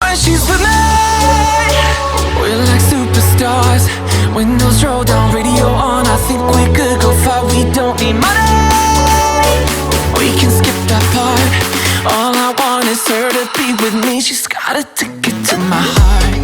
when she's with me. We're like superstars. Windows roll down, radio on. I think we could go far. We don't need money. We can skip that part. All I want is her to be with me. She's got a ticket to my heart.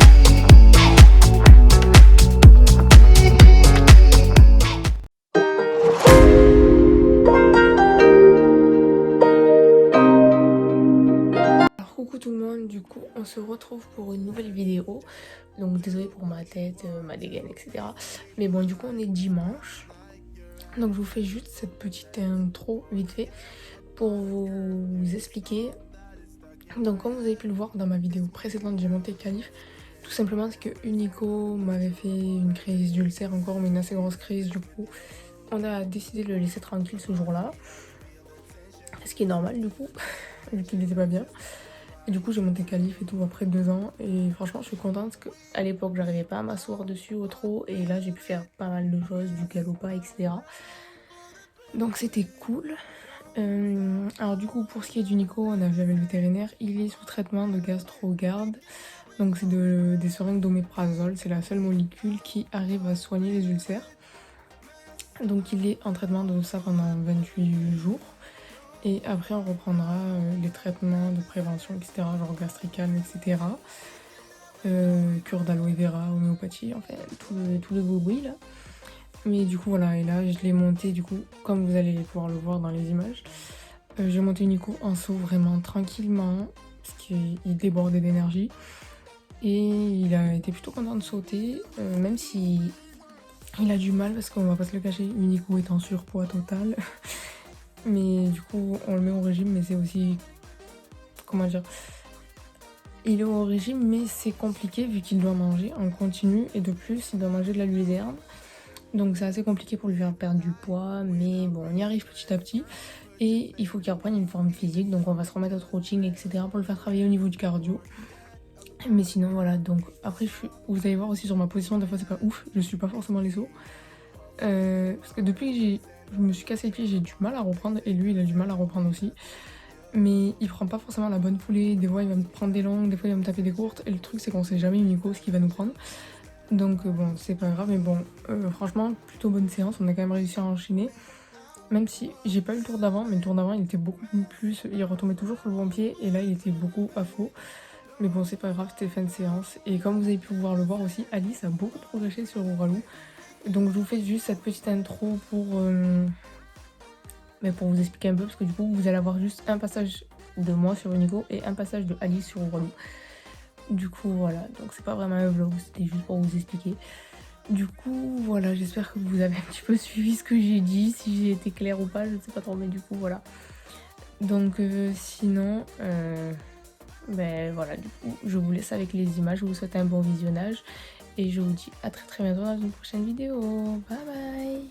Coucou tout le monde, du coup on se retrouve pour une nouvelle vidéo. Donc désolé pour ma tête, ma dégaine, etc. Mais bon, du coup on est dimanche. Donc je vous fais juste cette petite intro vite fait pour vous expliquer. Donc comme vous avez pu le voir dans ma vidéo précédente, j'ai monté Calif. Tout simplement c'est que Unico m'avait fait une crise d'ulcère encore, mais une assez grosse crise. Du coup on a décidé de le laisser tranquille ce jour-là. Ce qui est normal du coup, vu qu'il n'était pas bien. Et du coup j'ai monté Calif et tout après 2 ans et franchement je suis contente parce qu'à l'époque j'arrivais pas à m'asseoir dessus au trot et là j'ai pu faire pas mal de choses, du galopage, etc. Donc c'était cool. Alors du coup pour ce qui est d'Unico, on a vu avec le vétérinaire, il est sous traitement de gastro-garde. Donc c'est des seringues d'oméprazole, c'est la seule molécule qui arrive à soigner les ulcères. Donc il est en traitement de ça pendant 28 jours. Et après on reprendra les traitements de prévention, etc. Genre gastricalme, etc. Cure d'aloe vera, homéopathie, enfin tout le beau bruit là. Mais du coup voilà, et là je l'ai monté du coup, comme vous allez pouvoir le voir dans les images. J'ai monté Nico en saut vraiment tranquillement, parce qu'il débordait d'énergie. Et il a été plutôt content de sauter, même si il a du mal, parce qu'on va pas se le cacher, Unico est en surpoids total. Mais du coup on le met au régime, mais c'est aussi, comment dire, il est au régime mais c'est compliqué vu qu'il doit manger en continu et de plus il doit manger de la luzerne. Donc c'est assez compliqué pour lui faire perdre du poids, mais bon on y arrive petit à petit. Et il faut qu'il reprenne une forme physique, donc on va se remettre au trotting, etc. pour le faire travailler au niveau du cardio. Mais sinon voilà, donc après vous allez voir aussi sur ma position, des fois c'est pas ouf, je suis pas forcément les sauts. Parce que depuis que je me suis cassé les pieds, j'ai du mal à reprendre et lui il a du mal à reprendre aussi. Mais il prend pas forcément la bonne foulée, des fois il va me prendre des longues, des fois il va me taper des courtes. Et le truc c'est qu'on sait jamais Unico ce qu'il va nous prendre. Donc bon c'est pas grave, mais bon franchement plutôt bonne séance, on a quand même réussi à enchaîner. Même si j'ai pas eu le tour d'avant, mais le tour d'avant il était beaucoup plus, il retombait toujours sur le bon pied et là il était beaucoup à faux. Mais bon c'est pas grave, c'était fin de séance. Et comme vous avez pu pouvoir le voir aussi, Alice a beaucoup progressé sur Ouralou. Donc je vous fais juste cette petite intro pour vous expliquer un peu, parce que du coup vous allez avoir juste un passage de moi sur Unico et un passage de Alice sur Ouralou. Du coup voilà, donc c'est pas vraiment un vlog, c'était juste pour vous expliquer. Du coup voilà, j'espère que vous avez un petit peu suivi ce que j'ai dit, si j'ai été claire ou pas, je ne sais pas trop, mais du coup voilà. Donc sinon, voilà, du coup je vous laisse avec les images, je vous souhaite un bon visionnage. Et je vous dis à très bientôt dans une prochaine vidéo. Bye bye.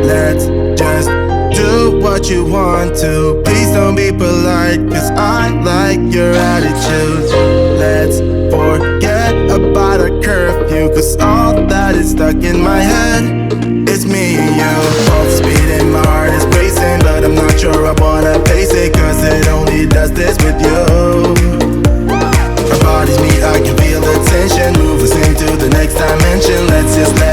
Let's just do what you want to. Please don't be polite, cause I like your attitude. Let's forget about a curfew, cause all that is stuck in my head. It's me and you, both speeding, my heart is racing, but I'm not sure I wanna pace it, cause it only does this with you. Our bodies meet, I can feel the tension, move us into the next dimension. Let's just let